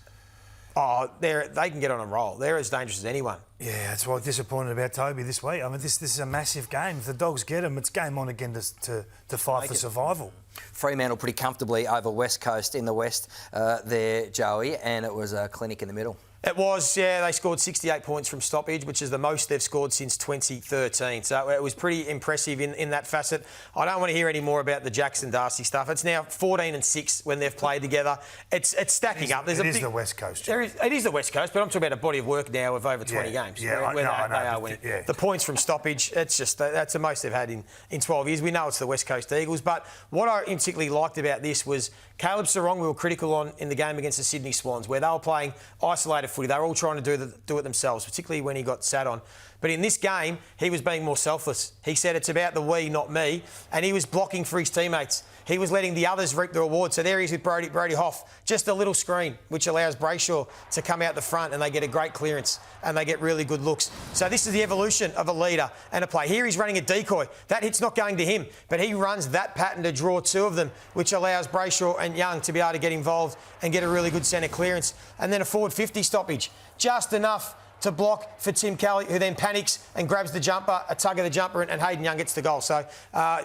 Oh, they can get on a roll. They're as dangerous as anyone. Yeah, that's why I'm disappointed about Toby this week. I mean, this is a massive game. If the Dogs get them, it's game on again to fight for survival. Fremantle pretty comfortably over West Coast in the West there, Joey, and it was a clinic in the middle. It was, yeah. They scored 68 points from stoppage, which is the most they've scored since 2013. So it was pretty impressive in that facet. I don't want to hear any more about the Jackson Darcy stuff. It's now 14-6 when they've played together. It's stacking up. It is the West Coast. It is the West Coast, but I'm talking about a body of work now of over 20 games. Yeah, where I know, they are winning. Yeah. The points from stoppage, it's just that's the most they've had in 12 years. We know it's the West Coast Eagles, but what I particularly liked about this was Caleb Sarong we were critical on in the game against the Sydney Swans, where they were playing isolated footy. They were all trying to do it themselves, particularly when he got sat on. But in this game, he was being more selfless. He said it's about the we, not me, and he was blocking for his teammates. He was letting the others reap the reward. So there he is with Brody Hoff. Just a little screen, which allows Brayshaw to come out the front and they get a great clearance and they get really good looks. So this is the evolution of a leader and a play. Here he's running a decoy. That hit's not going to him, but he runs that pattern to draw two of them, which allows Brayshaw and Young to be able to get involved and get a really good centre clearance. And then a forward 50 stoppage. Just enough to block for Tim Kelly, who then panics and grabs the jumper, a tug of the jumper, and Hayden Young gets the goal. So,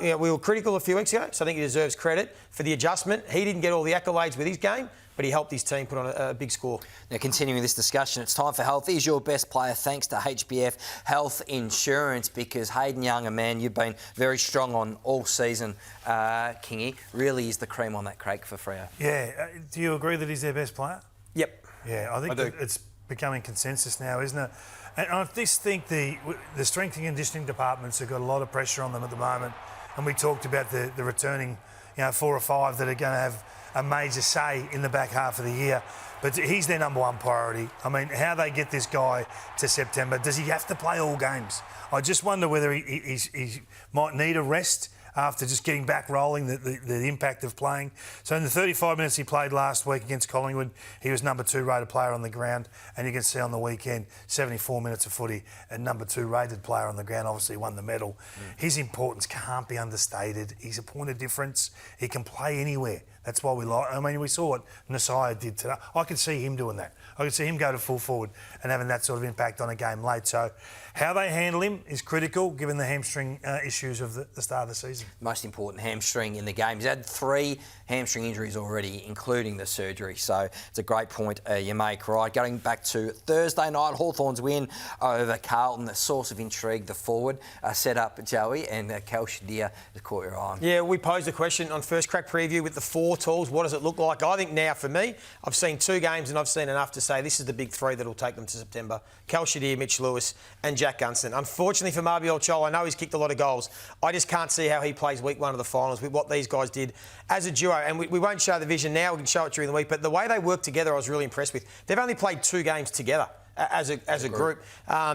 we were critical a few weeks ago, so I think he deserves credit for the adjustment. He didn't get all the accolades with his game, but he helped his team put on a big score. Now, continuing this discussion, it's time for health. Is your best player thanks to HBF Health Insurance, because Hayden Young, a man you've been very strong on all season, Kingy, really is the cream on that cake for Freo. Yeah. Do you agree that he's their best player? Yep. Yeah, I think it's becoming consensus now, isn't it? And I just think the strength and conditioning departments have got a lot of pressure on them at the moment. And we talked about the returning, 4 or 5 that are going to have a major say in the back half of the year. But he's their number one priority. I mean, how they get this guy to September, does he have to play all games? I just wonder whether he might need a rest after just getting back rolling, the impact of playing. So in the 35 minutes he played last week against Collingwood, he was number 2 rated player on the ground. And you can see on the weekend, 74 minutes of footy, and number 2 rated player on the ground, obviously won the medal. His importance can't be understated. He's a point of difference. He can play anywhere. That's why we like. I mean, we saw what Nasiah did today. I could see him doing that. I could see him go to full forward and having that sort of impact on a game late. So how they handle him is critical, given the hamstring issues of the start of the season. Most important hamstring in the game. He's had 3 hamstring injuries already, including the surgery. So it's a great point you make. Right, going back to Thursday night, Hawthorn's win over Carlton. The source of intrigue, the forward set up, Joey, and Cal Shadir has caught your eye on. Yeah, we posed a question on First Crack Preview with the 4 tools. What does it look like? I think now, for me, I've seen 2 games and I've seen enough to say this is the big 3 that will take them to September. Cal Shadir, Mitch Lewis and Jack Gunston. Unfortunately for Marbiol Chol, I know he's kicked a lot of goals. I just can't see how he plays week 1 of the finals with what these guys did as a duo. And we won't show the vision now, we can show it during the week, but the way they work together I was really impressed with. They've only played 2 games together as a group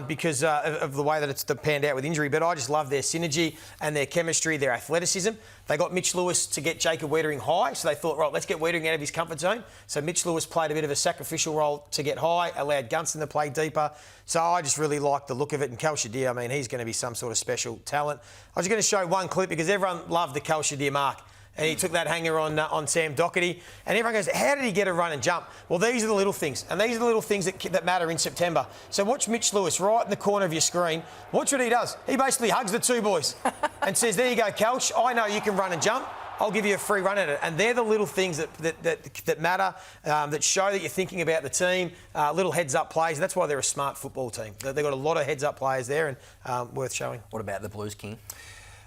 because of the way that it's panned out with injury. But I just love their synergy and their chemistry, their athleticism. They got Mitch Lewis to get Jacob Wiedering high, so they thought, right, let's get Wiedering out of his comfort zone. So Mitch Lewis played a bit of a sacrificial role to get high, allowed Gunston to play deeper. So I just really like the look of it. And Cal Shadir, I mean, he's going to be some sort of special talent. I was going to show one clip because everyone loved the Cal Shadir mark. And he took that hanger on Sam Doherty. And everyone goes, how did he get a run and jump? Well, these are the little things. And these are the little things that matter in September. So watch Mitch Lewis right in the corner of your screen. Watch what he does. He basically hugs the two boys and says, there you go, Calsh. I know you can run and jump. I'll give you a free run at it. And they're the little things that matter, that show that you're thinking about the team, little heads-up plays. That's why they're a smart football team. They've got a lot of heads-up players there and worth showing. What about the Blues, King?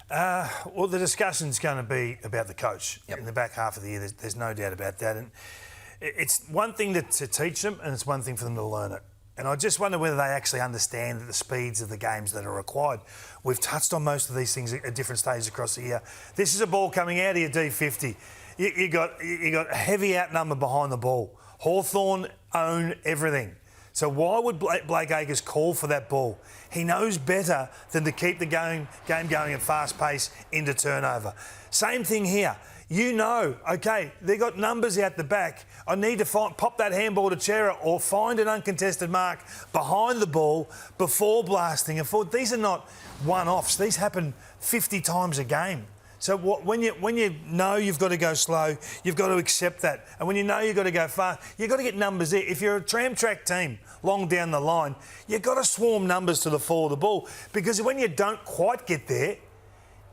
Well, the discussion's going to be about the coach in the back half of the year. There's no doubt about that. And it's one thing to teach them and it's one thing for them to learn it. And I just wonder whether they actually understand the speeds of the games that are required. We've touched on most of these things at different stages across the year. This is a ball coming out of your D50. You got a heavy outnumber behind the ball. Hawthorn own everything. So why would Blake Acres call for that ball? He knows better than to keep the game going at fast pace into turnover. Same thing here. You know, OK, they got numbers out the back. I need to pop that handball to Chera or find an uncontested mark behind the ball before blasting it forward. These are not one-offs. These happen 50 times a game. So when you know you've got to go slow, you've got to accept that. And when you know you've got to go fast, you've got to get numbers there. If you're a tram track team long down the line, you've got to swarm numbers to the fore of the ball because when you don't quite get there,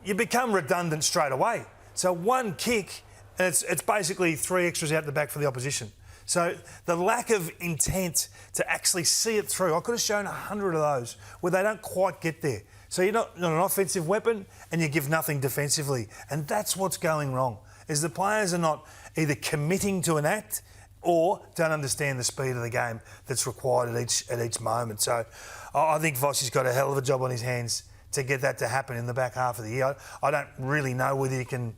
you become redundant straight away. So one kick, and it's basically 3 extras out the back for the opposition. So the lack of intent to actually see it through, I could have shown 100 of those where they don't quite get there. So you're not an offensive weapon and you give nothing defensively. And that's what's going wrong, is the players are not either committing to an act or don't understand the speed of the game that's required at each moment. So I think Vossi's got a hell of a job on his hands to get that to happen in the back half of the year. I don't really know whether you can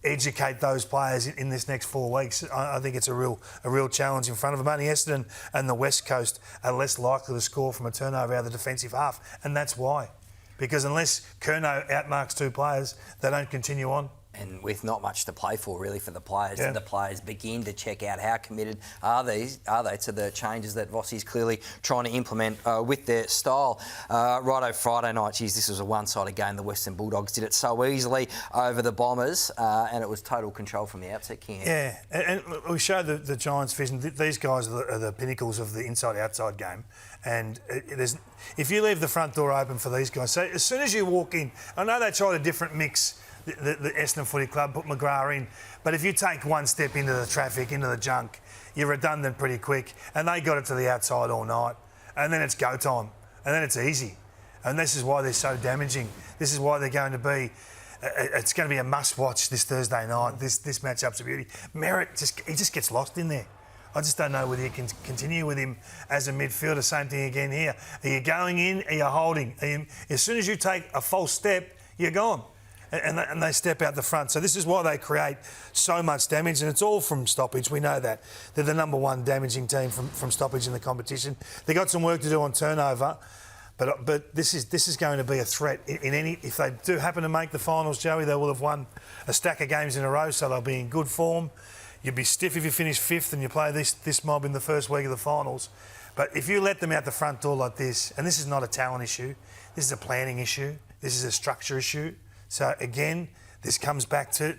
educate those players in this next 4 weeks. I think it's a real challenge in front of them. Only Essendon and the West Coast are less likely to score from a turnover out of the defensive half, and that's why. Because unless Curnow outmarks 2 players, they don't continue on. And with not much to play for, really, for the players, and the players begin to check out how committed are they to the changes that Vossi's clearly trying to implement with their style. Righto, Friday night, geez, this was a one-sided game. The Western Bulldogs did it so easily over the Bombers, and it was total control from the outset, King. Yeah, and we showed the Giants vision. These guys are the pinnacles of the inside-outside game. And if you leave the front door open for these guys, so as soon as you walk in, I know they tried a different mix, the Essendon Footy Club, put McGrath in, but if you take one step into the traffic, into the junk, you're redundant pretty quick. And they got it to the outside all night. And then it's go time. And then it's easy. And this is why they're so damaging. This is why they're going to be... It's going to be a must-watch this Thursday night. This matchup's a beauty. Merritt, he just gets lost in there. I just don't know whether you can continue with him as a midfielder. Same thing again here. Are you going in? Are you holding? As soon as you take a false step, you're gone. And they step out the front. So this is why they create so much damage, and it's all from stoppage. We know that. They're the number one damaging team from stoppage in the competition. They've got some work to do on turnover, but this is going to be a threat in any... If they do happen to make the finals, Joey, they will have won a stack of games in a row, so they'll be in good form. You'd be stiff if you finish 5th and you play this mob in the first week of the finals. But if you let them out the front door like this, and this is not a talent issue, this is a planning issue, this is a structure issue. So again, this comes back to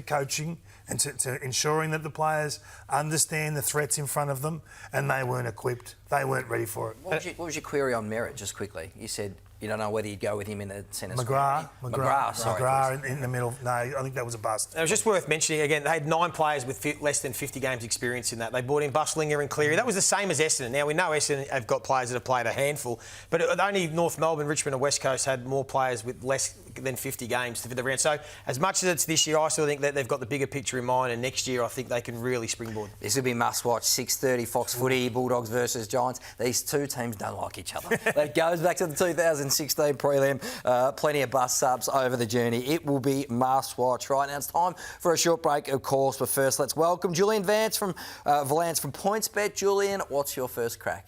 coaching and to ensuring that the players understand the threats in front of them, and they weren't equipped. They weren't ready for it. What was your query on Merritt, just quickly? You said you don't know whether you'd go with him in the centre. McGrath in the middle. No, I think that was a bust. It was just worth mentioning again. They had 9 players with less than 50 games experience in that. They brought in Buslinger and Cleary. That was the same as Essendon. Now we know Essendon have got players that have played a handful, but only North Melbourne, Richmond, and West Coast had more players with less than 50 games to fit the round. So as much as it's this year, I still think that they've got the bigger picture in mind, and next year I think they can really springboard. This will be must-watch. 6:30 Fox Footy, Bulldogs versus Giants. These two teams don't like each other. That goes back to the 2016 prelim. Plenty of bus subs over the journey. It will be must-watch. Right now it's time for a short break, of course, but first let's welcome Julian Vance from PointsBet. Julian, what's your first crack?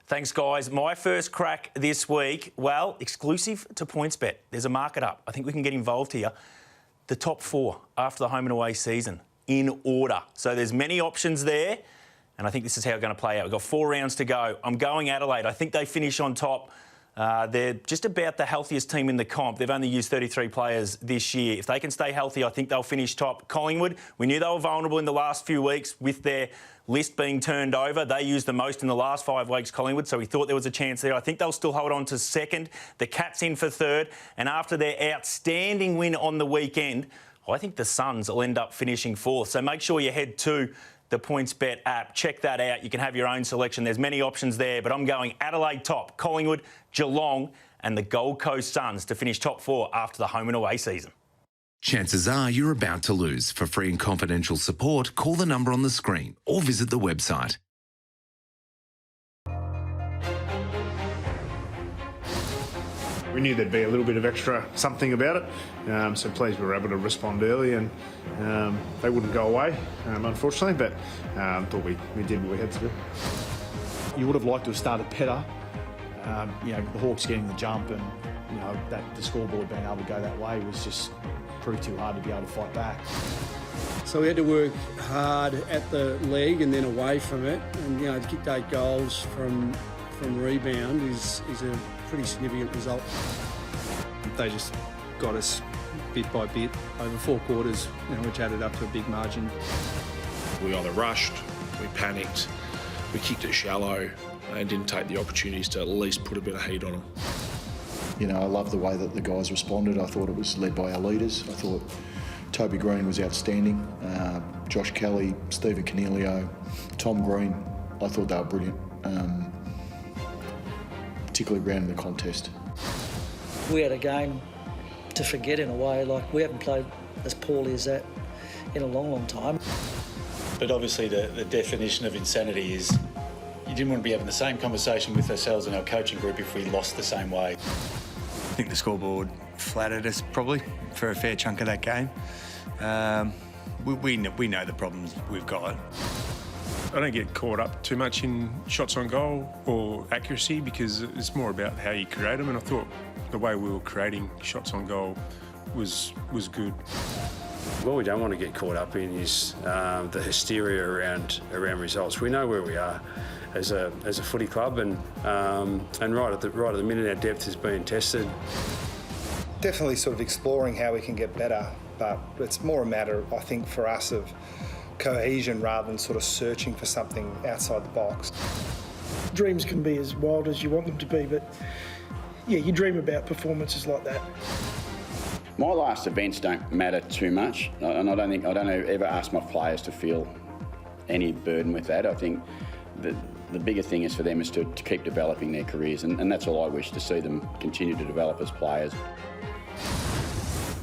Thanks, guys. My first crack this week, well, exclusive to PointsBet. There's a market up. I think we can get involved here. The top 4 after the home and away season in order. So there's many options there, and I think this is how it's going to play out. We've got 4 rounds to go. I'm going Adelaide. I think they finish on top. They're just about the healthiest team in the comp. They've only used 33 players this year. If they can stay healthy, I think they'll finish top. Collingwood, we knew they were vulnerable in the last few weeks with their list being turned over. They used the most in the last 5 weeks, Collingwood, so we thought there was a chance there. I think they'll still hold on to second. The Cats in for third. And after their outstanding win on the weekend, I think the Suns will end up finishing fourth. So make sure you head to the PointsBet app. Check that out. You can have your own selection. There's many options there, but I'm going Adelaide top, Collingwood, Geelong and the Gold Coast Suns to finish top 4 after the home and away season. Chances are you're about to lose. For free and confidential support, call the number on the screen or visit the website. We knew there'd be a little bit of extra something about it, so pleased we were able to respond early and they wouldn't go away, unfortunately, but thought we did what we had to do. You would have liked to have started better. The Hawks getting the jump and that the scoreboard being able to go that way was just proved too hard to be able to fight back. So we had to work hard at the leg and then away from it, and to kick 8 goals from rebound is a pretty significant result. They just got us bit by bit over 4 quarters, which added up to a big margin. We either rushed, we panicked, we kicked it shallow and didn't take the opportunities to at least put a bit of heat on them. I love the way that the guys responded. I thought it was led by our leaders. I thought Toby Green was outstanding. Josh Kelly, Stephen Cornelio, Tom Green, I thought they were brilliant, particularly around the contest. We had a game to forget in a way. Like, we haven't played as poorly as that in a long, long time. But obviously the definition of insanity is you didn't want to be having the same conversation with ourselves and our coaching group if we lost the same way. I think the scoreboard flattered us probably for a fair chunk of that game. We know the problems we've got. I don't get caught up too much in shots on goal or accuracy because it's more about how you create them, and I thought the way we were creating shots on goal was good. What we don't want to get caught up in is the hysteria around results. We know where we are as a footy club, and right at the minute our depth is being tested. Definitely sort of exploring how we can get better, but it's more a matter, I think, for us of cohesion rather than sort of searching for something outside the box. Dreams can be as wild as you want them to be, but yeah, you dream about performances like that. My last events don't matter too much, and I don't ever ask my players to feel any burden with that. I think the bigger thing is for them is to keep developing their careers, and that's all I wish, to see them continue to develop as players.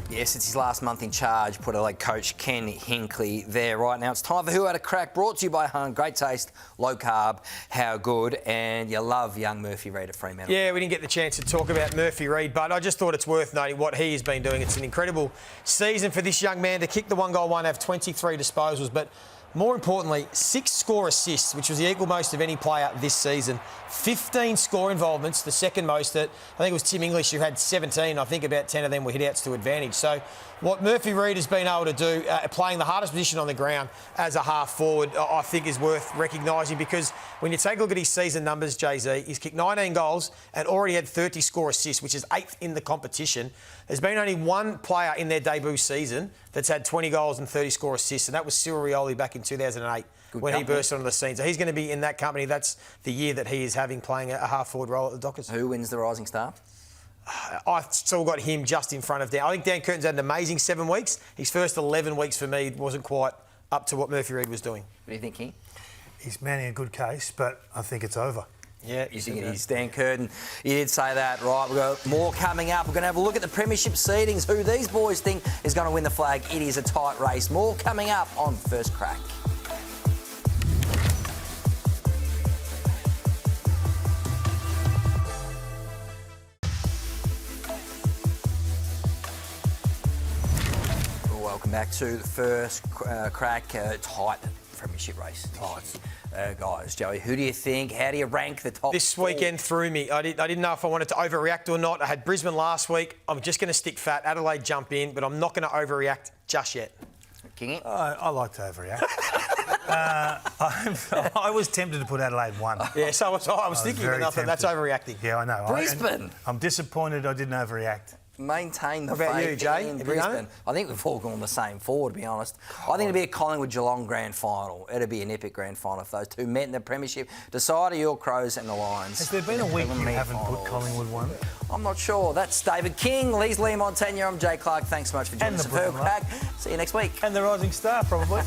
Yes, it's his last month in charge. Put like Coach Ken Hinkley there right now. It's time for Who Had a Crack, brought to you by Hunt. Great taste, low carb, how good, and you love young Murphy Reid at Fremantle. Yeah, we didn't get the chance to talk about Murphy Reid, but I just thought it's worth noting what he has been doing. It's an incredible season for this young man to kick the 1 goal, 1, have 23 disposals, but more importantly, 6 score assists, which was the equal most of any player this season. 15 score involvements, the second most. I think it was Tim English who had 17. I think about 10 of them were hit-outs to advantage. So what Murphy Reid has been able to do, playing the hardest position on the ground as a half-forward, I think is worth recognising, because when you take a look at his season numbers, Jay-Z, he's kicked 19 goals and already had 30 score assists, which is 8th in the competition. There's been only one player in their debut season that's had 20 goals and 30 score assists, and that was Cyril Rioli back in 2008 when he burst onto the scene. So he's going to be in that company. That's the year that he is having playing a half-forward role at the Dockers. Who wins the Rising Star? I've still got him just in front of Dan. I think Dan Curtin's had an amazing 7 weeks. His first 11 weeks for me wasn't quite up to what Murphy Reid was doing. What do you think, King? He's manning a good case, but I think it's over. Yeah, you think it is. Dan Curtin, you did say that, right? We've got more coming up. We're going to have a look at the premiership seedings, who these boys think is going to win the flag. It is a tight race. More coming up on First Crack. Welcome back to the First Crack. Tight premiership race. Guys, Joey, who do you think? How do you rank the top This four? weekend threw me. I didn't know if I wanted to overreact or not. I had Brisbane last week. I'm just going to stick fat. Adelaide jump in, but I'm not going to overreact just yet. Kingy? I like to overreact. I was tempted to put Adelaide 1. Yeah, so was I. I was thinking, but I thought that's overreacting. Yeah, I know. Brisbane. I'm disappointed I didn't overreact. Maintain the What about faith you, Jay? in Have you done Brisbane. it? I think we've all gone the same forward, to be honest. I think it'd be a Collingwood-Geelong grand final. It'd be an epic grand final if those two met in the premiership. Decider, your Crows and the Lions. Has there been a week you haven't put Collingwood 1? I'm not sure. That's David King, Leigh Montagna. I'm Jay Clark. Thanks so much for joining us. Superb crack. See you next week. And the rising star, probably.